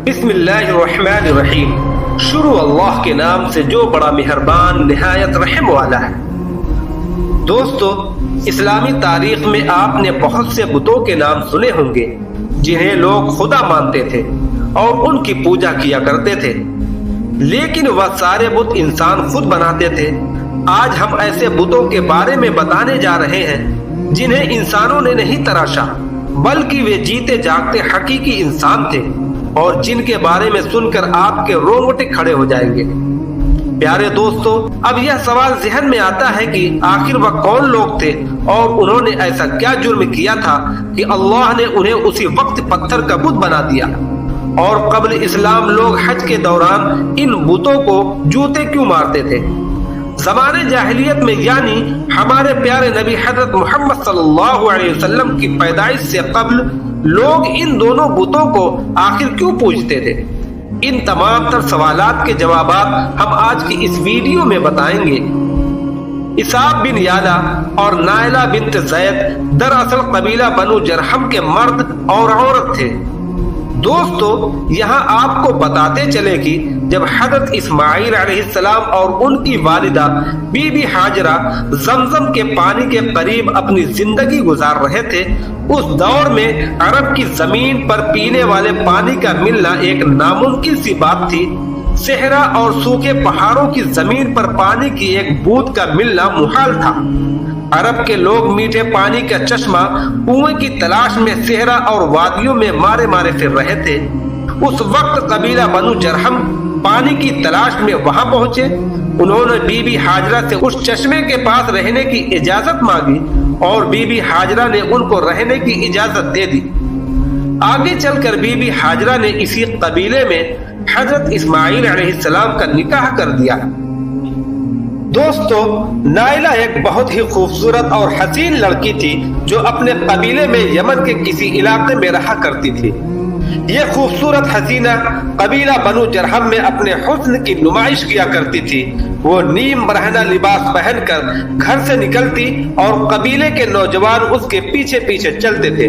بسم اللہ الرحمن الرحیم، شروع اللہ کے نام سے جو بڑا مہربان نہایت رحم والا ہے۔ دوستو، اسلامی تاریخ میں آپ نے بہت سے بتوں کے نام سنے ہوں گے جنہیں لوگ خدا مانتے تھے اور ان کی پوجا کیا کرتے تھے، لیکن وہ سارے بت انسان خود بناتے تھے۔ آج ہم ایسے بتوں کے بارے میں بتانے جا رہے ہیں جنہیں انسانوں نے نہیں تراشا، بلکہ وہ جیتے جاگتے حقیقی انسان تھے اور جن کے بارے میں سن کر آپ کے رونگٹے کھڑے ہو جائیں گے۔ پیارے دوستو، اب یہ سوال ذہن میں آتا ہے کہ آخر وہ کون لوگ تھے اور انہوں نے ایسا کیا جرم کیا تھا کہ اللہ نے انہیں اسی وقت پتھر کا بت بنا دیا؟ اور قبل اسلام لوگ حج کے دوران ان بتوں کو جوتے کیوں مارتے تھے؟ زمانے جاہلیت میں، یعنی ہمارے پیارے نبی حضرت محمد صلی اللہ علیہ وسلم کی پیدائش سے قبل، لوگ ان دونوں بتوں کو آخر کیوں پوجتے تھے؟ ان تمام تر سوالات کے جوابات ہم آج کی اس ویڈیو میں بتائیں گے۔ اسحاق بن یالا اور نائلہ بنت زید دراصل قبیلہ بنو جرحم کے مرد اور عورت تھے۔ دوستو، یہاں آپ کو بتاتے چلے کہ جب حضرت اسماعیل علیہ السلام اور ان کی والدہ بی بی ہاجرہ زمزم کے پانی کے قریب اپنی زندگی گزار رہے تھے، اس دور میں عرب کی زمین پر پینے والے پانی کا ملنا ایک ناممکن سی بات تھی۔ صحرا اور سوکھے پہاڑوں کی زمین پر پانی کی ایک بوند کا ملنا محال تھا۔ عرب کے لوگ میٹھے پانی کا چشمہ کنویں کی تلاش میں صحرا اور وادیوں میں مارے مارے پھر رہے تھے۔ اس وقت قبیلہ بنو جرحم پانی کی تلاش میں وہاں پہنچے۔ انہوں نے بی بی ہاجرہ سے اس چشمے کے پاس رہنے کی اجازت مانگی اور بی بی ہاجرہ نے ان کو رہنے کی اجازت دے دی۔ آگے چل کر بی بی ہاجرہ نے اسی قبیلے میں حضرت اسماعیل علیہ السلام کا نکاح کر دیا۔ دوستو، نائلہ ایک بہت ہی خوبصورت اور حسین لڑکی تھی جو اپنے قبیلے میں یمن کے کسی علاقے میں رہا کرتی تھی۔ یہ خوبصورت حسینہ قبیلہ بنو جرحم میں اپنے حسن کی نمائش کیا کرتی تھی۔ وہ نیم برہنہ لباس پہن کر گھر سے نکلتی اور قبیلے کے نوجوان اس کے پیچھے پیچھے چلتے تھے۔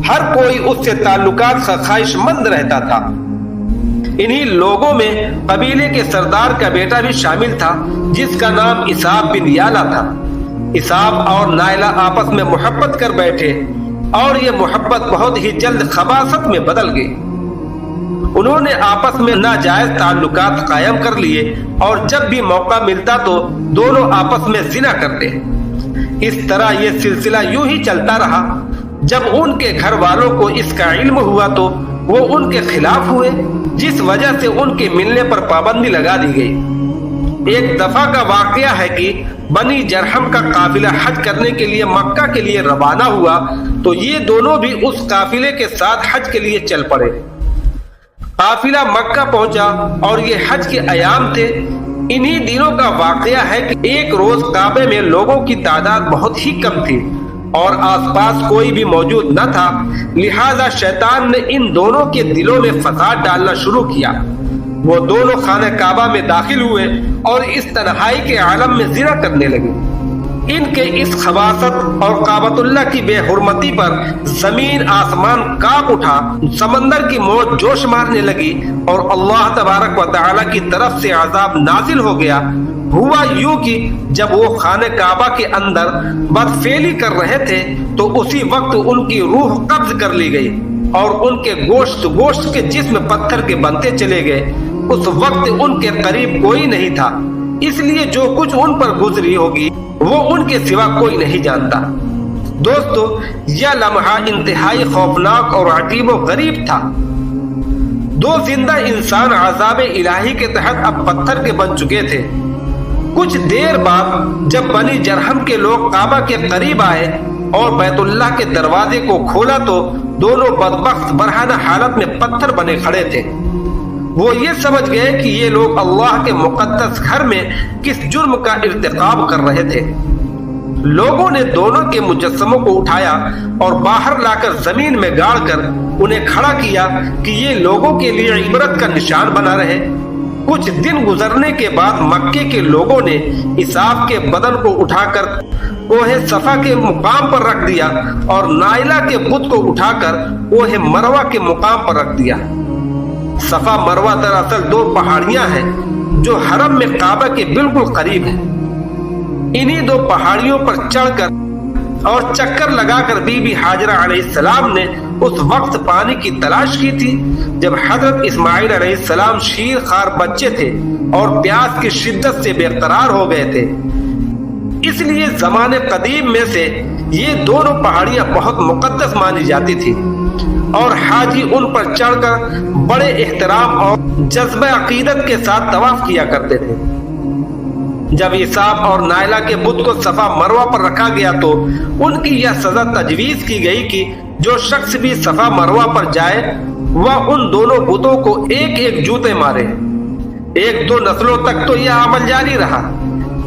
ہر کوئی اس سے تعلقات کا خواہش مند رہتا تھا۔ انہی لوگوں میں قبیلے کے سردار کا بیٹا بھی شامل تھا جس کا نام اسحاق بن یالا تھا۔ اسحاق اور نائلہ آپس میں محبت کر بیٹھے اور یہ محبت بہت ہی جلد خباثت میں بدل گئی۔ انہوں نے آپس میں ناجائز تعلقات قائم کر لیے اور جب بھی موقع ملتا تو دونوں آپس میں زنا کرتے۔ اس طرح یہ سلسلہ یوں ہی چلتا رہا۔ جب ان کے گھر والوں کو اس کا علم ہوا تو وہ ان کے خلاف ہوئے، جس وجہ سے ان کے ملنے پر پابندی لگا دی گئی۔ ایک دفعہ کا واقعہ ہے کہ بنی جرحم کا قافلہ حج کرنے کے لیے مکہ کے لیے روانہ ہوا تو یہ دونوں بھی اس قافلے کے ساتھ حج کے لیے چل پڑے۔ قافلہ مکہ پہنچا اور یہ حج کے ایام تھے۔ انہی دنوں کا واقعہ ہے کہ ایک روز کعبے میں لوگوں کی تعداد بہت ہی کم تھی اور آس پاس کوئی بھی موجود نہ تھا، لہذا شیطان نے ان دونوں کے دلوں میں فساد ڈالنا شروع کیا۔ وہ دونوں خانہ کعبہ میں داخل ہوئے اور اس تنہائی کے عالم میں زنا کرنے لگے۔ ان کے اس خباثت اور کعبۃ اللہ کی بے حرمتی پر زمین آسمان کانپ اٹھا، سمندر کی موج جوش مارنے لگی اور اللہ تبارک و تعالی کی طرف سے عذاب نازل ہو گیا۔ ہوا یوں کہ جب وہ خانہ کعبہ کے اندر بدفعلی کر رہے تھے تو اسی وقت ان کی روح قبض کر لی گئی اور ان کے گوشت کے جسم پتھر کے بنتے چلے گئے۔ اس وقت ان کے قریب کوئی نہیں تھا، اس لیے جو کچھ ان پر گزری ہوگی وہ ان کے سوا کوئی نہیں جانتا۔ دوستو، یہ لمحہ انتہائی خوفناک اور عجیب و غریب تھا۔ دو زندہ انسان عذاب الہی کے تحت اب پتھر کے بن چکے تھے۔ کچھ دیر بعد جب بنی جرحم کے لوگ کعبہ کے قریب آئے اور بیت اللہ کے دروازے کو کھولا تو دونوں بدبخت برہنہ حالت میں پتھر بنے کھڑے تھے۔ وہ یہ سمجھ گئے کہ یہ لوگ اللہ کے مقدس گھر میں کس جرم کا ارتکاب کر رہے تھے۔ لوگوں نے دونوں کے مجسموں کو اٹھایا اور باہر لا کر زمین میں گاڑ کر انہیں کھڑا کیا کہ یہ لوگوں کے لیے عبرت کا نشان بنا رہے۔ کچھ دن گزرنے کے بعد مکے کے لوگوں نے اسحاق کے بدن کو اٹھا کر کوہ صفا کے مقام پر رکھ دیا اور نائلہ کے بت کو اٹھا کر کوہ مروہ کے مقام پر رکھ دیا۔ صفا مروہ دراصل دو پہاڑیاں ہیں جو حرم میں کعبہ کے بالکل قریب ہیں۔ انہی دو پہاڑیوں پر چڑھ کر اور چکر لگا کر بی بی ہاجرہ علیہ السلام نے اس وقت پانی کی تلاش کی تھی جب حضرت اسماعیل علیہ السلام شیر خوار بچے تھے اور پیاس کی شدت سے بے قرار ہو گئے تھے۔ اس لیے زمانے قدیم میں سے یہ دونوں پہاڑیاں بہت مقدس مانی جاتی تھی اور حاجی ان پر چڑھ کر بڑے احترام اور جذبہ عقیدت کے ساتھ طواف کیا کرتے تھے۔ جب اسحاق اور نائلہ کے بت کو صفا مروہ پر رکھا گیا تو ان کی یہ سزا تجویز کی گئی کہ جو شخص بھی صفا مروہ پر جائے وہ ان دونوں بتوں کو ایک ایک جوتے مارے۔ ایک دو نسلوں تک تو یہ عمل جاری رہا،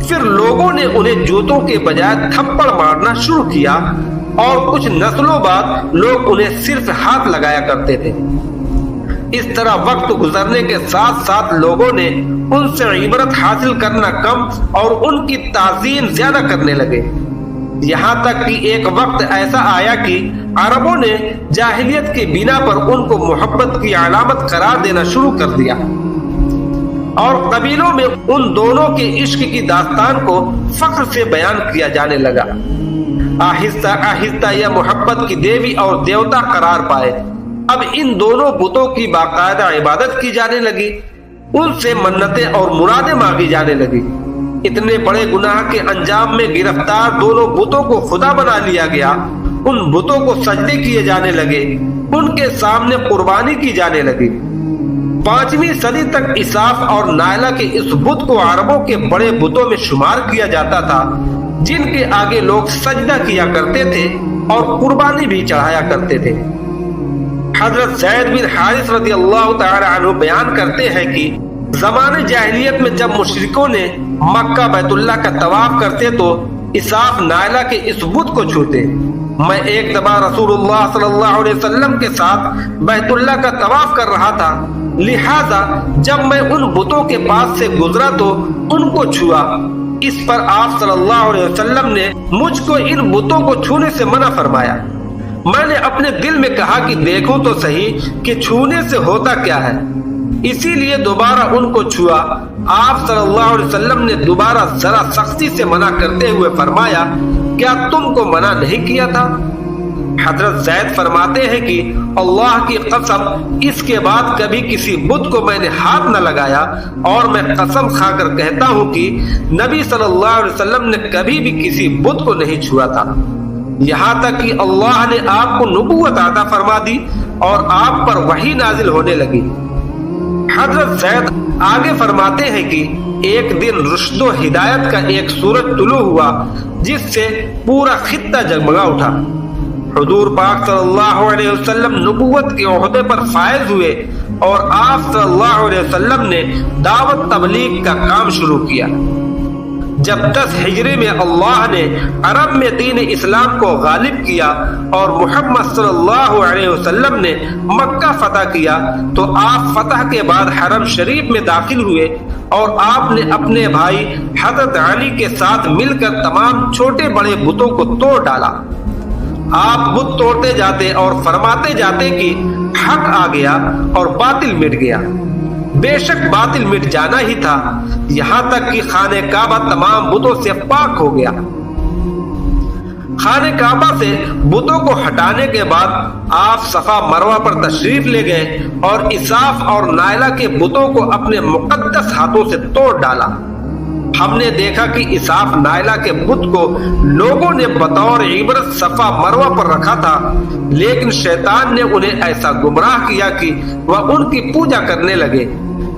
پھر لوگوں نے انہیں جوتوں کے بجائے تھپڑ مارنا شروع کیا اور کچھ نسلوں بعد لوگ انہیں صرف ہاتھ لگایا کرتے تھے۔ اس طرح وقت گزرنے کے ساتھ ساتھ لوگوں نے ان سے عبرت حاصل کرنا کم اور ان کی تعظیم زیادہ کرنے لگے، یہاں تک کہ ایک وقت ایسا آیا کہ عربوں نے جاہلیت کی بنا پر ان کو محبت کی علامت قرار دینا شروع کر دیا اور قبیلوں میں ان دونوں کے عشق کی داستان کو فخر سے بیان کیا جانے لگا۔ آہستہ آہستہ یہ محبت کی دیوی اور دیوتا قرار پائے۔ اب ان دونوں بتوں کی باقاعدہ عبادت کی جانے لگی، ان سے منتیں اور مرادیں مانگی جانے لگی۔ اتنے بڑے گناہ کے انجام میں گرفتار دونوں بتوں کو خدا بنا لیا گیا، ان بتوں کو سجدے کیے جانے لگے، ان کے سامنے قربانی کی جانے لگی۔ 5ویں صدی تک اسحاق اور نائلہ کے اس بت کو عربوں کے بڑے بتوں میں شمار کیا جاتا تھا جن کے آگے لوگ سجدہ کیا کرتے تھے اور قربانی بھی چڑھایا کرتے تھے۔ حضرت زید بن حارث رضی اللہ تعالی عنہ بیان کرتے ہیں کہ زمانے جاہلیت میں جب مشرکوں نے مکہ بیت اللہ کا طواف کرتے تو اسحاق نائلہ کے اس بت کو چھوتے۔ میں ایک دفعہ رسول اللہ صلی اللہ علیہ وسلم کے ساتھ بیت اللہ کا طواف کر رہا تھا، لہذا جب میں ان بتوں کے پاس سے گزرا تو ان کو چھوا۔ اس پر آپ صلی اللہ علیہ وسلم نے مجھ کو ان بتوں کو چھونے سے منع فرمایا۔ میں نے اپنے دل میں کہا کہ دیکھو تو صحیح کہ چھونے سے ہوتا کیا ہے، اسی لیے دوبارہ ان کو چھوا۔ آپ صلی اللہ علیہ وسلم نے دوبارہ ذرا سختی سے منع کرتے ہوئے فرمایا، کیا تم کو منع نہیں کیا تھا؟ حضرت زید فرماتے ہیں کہ اللہ کی قسم اس کے بعد کبھی کسی بت کو میں نے ہاتھ نہ لگایا، اور میں قسم کھا کر کہتا ہوں کہ نبی صلی اللہ علیہ وسلم نے کبھی بھی کسی بت کو نہیں چھوا تھا، یہاں تک کہ اللہ نے آپ کو نبوت عطا فرما دی اور آپ پر وحی نازل ہونے لگی۔ حضرت زید آگے فرماتے ہیں کہ ایک دن رشد و ہدایت کا ایک سورج طلوع ہوا جس سے پورا خطہ جگمگا اٹھا۔ حضور پاک صلی اللہ علیہ وسلم نبوت کے عہدے پر فائز ہوئے اور آپ صلی اللہ علیہ وسلم نے دعوت تبلیغ کا کام شروع کیا۔ جب 10 ہجری میں اللہ نے عرب میں دین اسلام کو غالب کیا اور محمد صلی اللہ علیہ وسلم نے مکہ فتح کیا تو آپ فتح کے بعد حرم شریف میں داخل ہوئے اور آپ نے اپنے بھائی حضرت علی کے ساتھ مل کر تمام چھوٹے بڑے بتوں کو توڑ ڈالا۔ آپ بت توڑتے جاتے اور فرماتے جاتے کہ حق آ گیا اور باطل مٹ گیا۔ بے شک باطل مٹ جانا ہی تھا، یہاں تک کہ خانہ کعبہ تمام بتوں سے پاک ہو گیا۔ خانہ کعبہ سے بتوں کو ہٹانے کے بعد آپ صفا مروہ پر تشریف لے گئے اور اسحاق اور نائلہ کے بتوں کو اپنے مقدس ہاتھوں سے توڑ ڈالا۔ ہم نے دیکھا کہ اسحاق نائلہ کے بت کو لوگوں نے بطور عبرت صفا مروہ پر رکھا تھا، لیکن شیطان نے انہیں ایسا گمراہ کیا کہ وہ ان کی پوجا کرنے لگے۔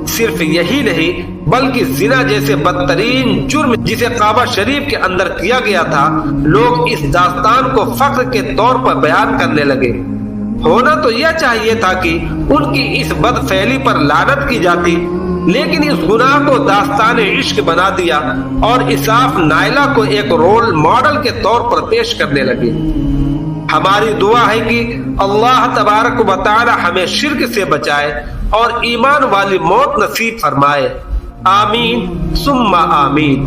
صرف یہی نہیں بلکہ زنا جیسے بدترین جرم جسے کعبہ شریف کے اندر کیا گیا تھا، لوگ اس داستان کو فخر کے طور پر بیان کرنے لگے۔ ہونا تو یہ چاہیے تھا کہ ان کی اس بد فعلی پر لعنت کی جاتی، لیکن اس گناہ کو داستان عشق بنا دیا اور اسحاق نائلہ کو ایک رول ماڈل کے طور پر پیش کرنے لگے۔ ہماری دعا ہے کہ اللہ تبارک و تعالی ہمیں شرک سے بچائے اور ایمان والی موت نصیب فرمائے۔ آمین ثم آمین۔